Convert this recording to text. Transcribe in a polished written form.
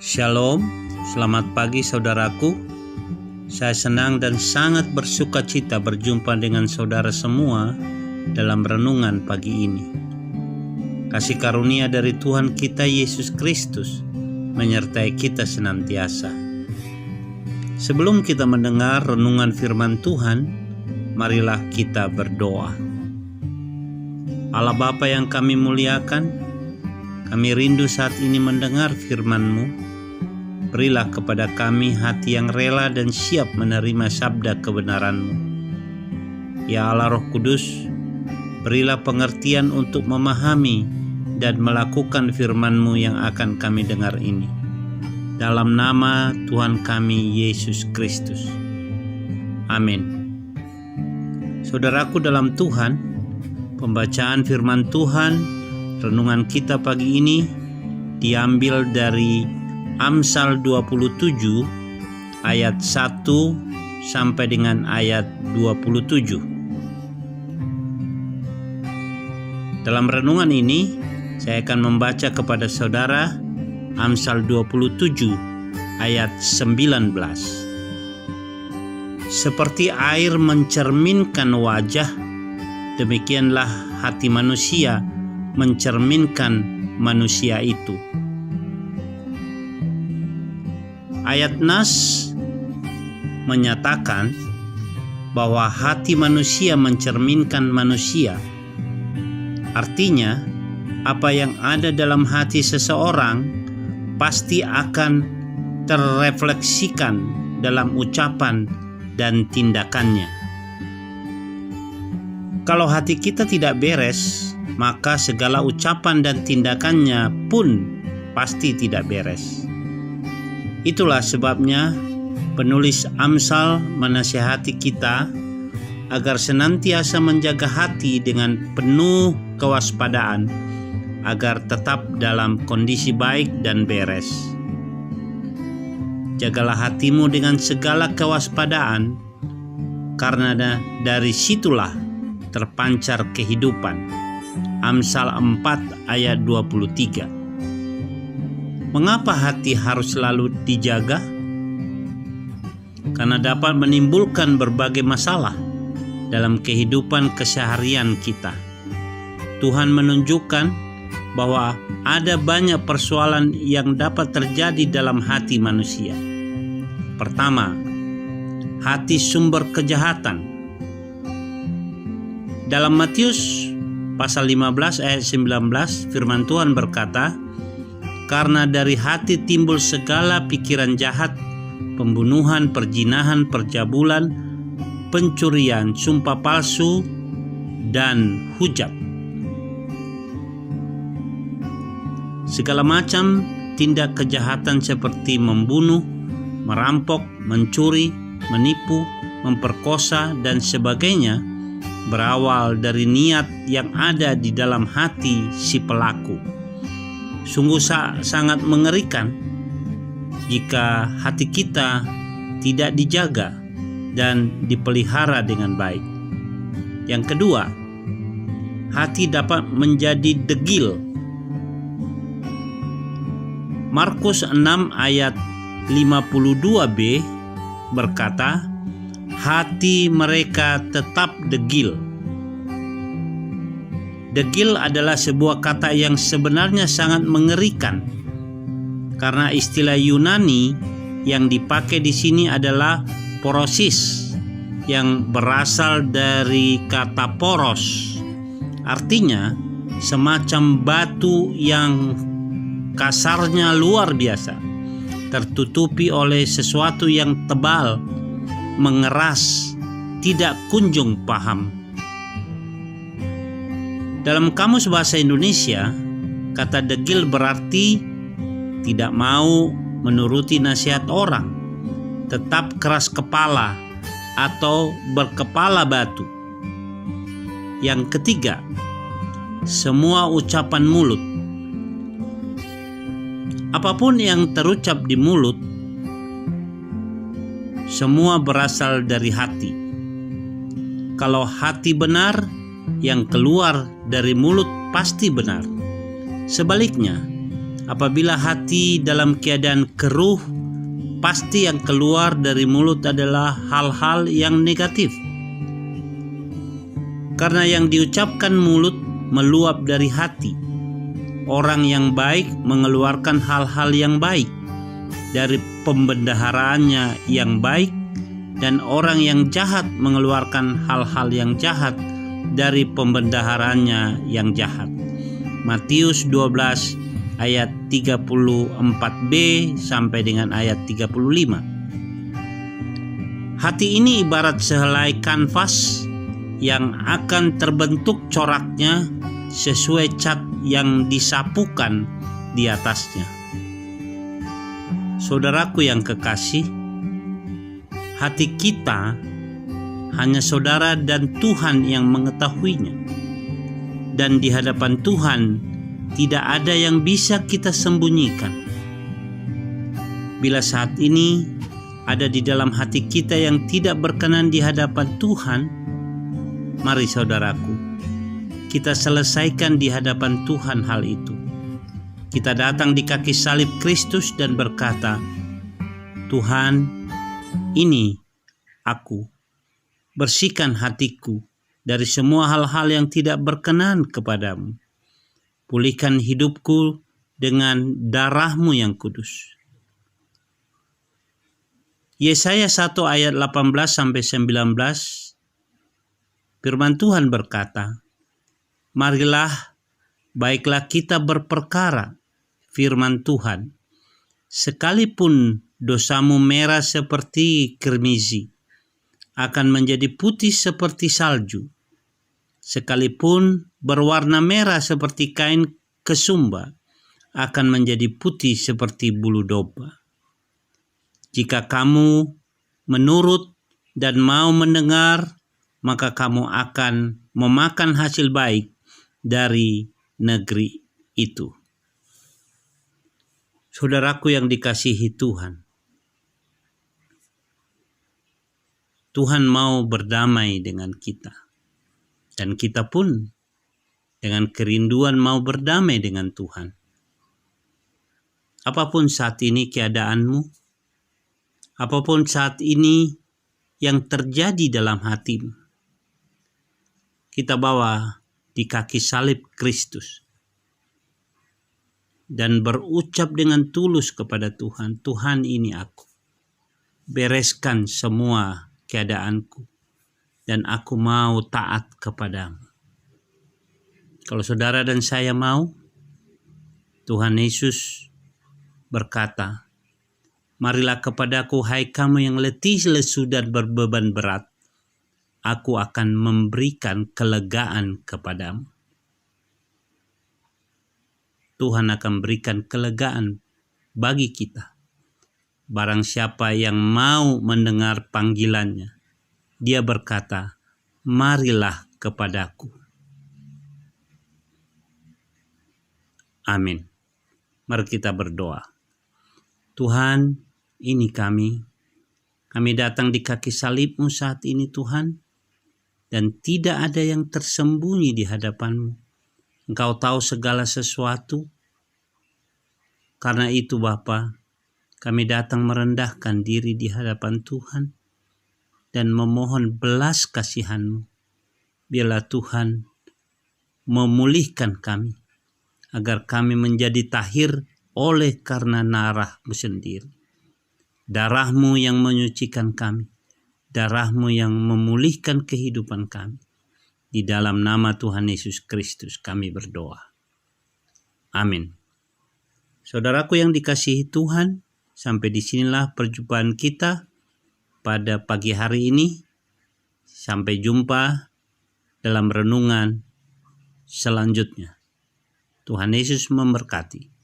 Shalom, selamat pagi saudaraku. Saya senang dan sangat bersuka cita berjumpa dengan saudara semua dalam renungan pagi ini. Kasih karunia dari Tuhan kita Yesus Kristus menyertai kita senantiasa. Sebelum kita mendengar renungan firman Tuhan, marilah kita berdoa. Allah Bapa yang kami muliakan, kami rindu saat ini mendengar firman-Mu. Berilah kepada kami hati yang rela dan siap menerima sabda kebenaran-Mu. Ya Allah Roh Kudus, berilah pengertian untuk memahami dan melakukan firman-Mu yang akan kami dengar ini. Dalam nama Tuhan kami Yesus Kristus. Amin. Saudaraku dalam Tuhan, pembacaan firman Tuhan, renungan kita pagi ini diambil dari Amsal 27 ayat 1 sampai dengan ayat 27. Dalam renungan ini saya akan membaca kepada saudara Amsal 27 ayat 19. Seperti air mencerminkan wajah, demikianlah hati manusia mencerminkan manusia itu. Ayat Nas menyatakan bahwa hati manusia mencerminkan manusia. Artinya, apa yang ada dalam hati seseorang pasti akan terrefleksikan dalam ucapan dan tindakannya. Kalau hati kita tidak beres, maka segala ucapan dan tindakannya pun pasti tidak beres. Itulah sebabnya penulis Amsal menasihati kita agar senantiasa menjaga hati dengan penuh kewaspadaan agar tetap dalam kondisi baik dan beres. Jagalah hatimu dengan segala kewaspadaan, karena dari situlah terpancar kehidupan. Amsal 4 ayat 23. Mengapa hati harus selalu dijaga? Karena dapat menimbulkan berbagai masalah dalam kehidupan keseharian kita. Tuhan menunjukkan bahwa ada banyak persoalan yang dapat terjadi dalam hati manusia. Pertama, hati sumber kejahatan. Dalam Matius pasal 15 ayat 19, firman Tuhan berkata, karena dari hati timbul segala pikiran jahat, pembunuhan, perzinahan, percabulan, pencurian, sumpah palsu, dan hujat. Segala macam tindak kejahatan seperti membunuh, merampok, mencuri, menipu, memperkosa, dan sebagainya berawal dari niat yang ada di dalam hati si pelaku. Sungguh sangat mengerikan jika hati kita tidak dijaga dan dipelihara dengan baik. Yang kedua, hati dapat menjadi degil. Markus 6 ayat 52b berkata, hati mereka tetap degil. Degil adalah sebuah kata yang sebenarnya sangat mengerikan, karena istilah Yunani yang dipakai di sini adalah porosis, yang berasal dari kata poros. Artinya semacam batu yang kasarnya luar biasa, tertutupi oleh sesuatu yang tebal, mengeras, tidak kunjung paham. Dalam Kamus Bahasa Indonesia, kata degil berarti tidak mau menuruti nasihat orang, tetap keras kepala atau berkepala batu. Yang ketiga, semua ucapan mulut. Apapun yang terucap di mulut, semua berasal dari hati. Kalau hati benar, yang keluar dari mulut pasti benar. Sebaliknya, Apabila hati dalam keadaan keruh, pasti yang keluar dari mulut adalah hal-hal yang negatif. Karena yang diucapkan mulut meluap dari hati. Orang yang baik mengeluarkan hal-hal yang baik dari pembendaharaannya yang baik, dan orang yang jahat mengeluarkan hal-hal yang jahat dari pembendaharaannya yang jahat. Matius 12 ayat 34b sampai dengan ayat 35. Hati ini ibarat sehelai kanvas yang akan terbentuk coraknya sesuai cat yang disapukan di atasnya. Saudaraku yang kekasih, hati kita hanya saudara dan Tuhan yang mengetahuinya. Dan di hadapan Tuhan tidak ada yang bisa kita sembunyikan. Bila saat ini ada di dalam hati kita yang tidak berkenan di hadapan Tuhan, mari saudaraku, kita selesaikan di hadapan Tuhan hal itu. Kita datang di kaki salib Kristus dan berkata, Tuhan, ini aku, bersihkan hatiku dari semua hal-hal yang tidak berkenan kepadamu. Pulihkan hidupku dengan darah-Mu yang kudus. Yesaya 1 ayat 18-19, firman Tuhan berkata, marilah, baiklah kita berperkara, firman Tuhan, sekalipun dosamu merah seperti kirmizi, akan menjadi putih seperti salju. Sekalipun berwarna merah seperti kain kesumba, akan menjadi putih seperti bulu domba. Jika kamu menurut dan mau mendengar, maka kamu akan memakan hasil baik dari negeri itu. Saudaraku yang dikasihi Tuhan, Tuhan mau berdamai dengan kita. Dan kita pun dengan kerinduan mau berdamai dengan Tuhan. Apapun saat ini keadaanmu, apapun saat ini yang terjadi dalam hatimu, kita bawa di kaki salib Kristus dan berucap dengan tulus kepada Tuhan, Tuhan ini aku, bereskan semua keadaanku, dan aku mau taat kepadamu. Kalau saudara dan saya mau, Tuhan Yesus berkata, marilah kepadaku hai kamu yang letih, lesu dan berbeban berat, aku akan memberikan kelegaan kepadamu. Tuhan akan berikan kelegaan bagi kita. Barang siapa yang mau mendengar panggilannya, dia berkata, marilah kepadaku. Amin. Mari kita berdoa. Tuhan, ini kami datang di kaki salib-Mu saat ini Tuhan, dan tidak ada yang tersembunyi di hadapan-Mu. Engkau tahu segala sesuatu. Karena itu Bapa, kami datang merendahkan diri di hadapan Tuhan dan memohon belas kasihan-Mu. Biarlah Tuhan memulihkan kami, agar kami menjadi tahir oleh karena darah-Mu sendiri. Darah-Mu yang menyucikan kami, darah-Mu yang memulihkan kehidupan kami. Di dalam nama Tuhan Yesus Kristus kami berdoa. Amin. Saudaraku yang dikasihi Tuhan, sampai disinilah perjumpaan kita pada pagi hari ini. Sampai jumpa dalam renungan selanjutnya. Tuhan Yesus memberkati.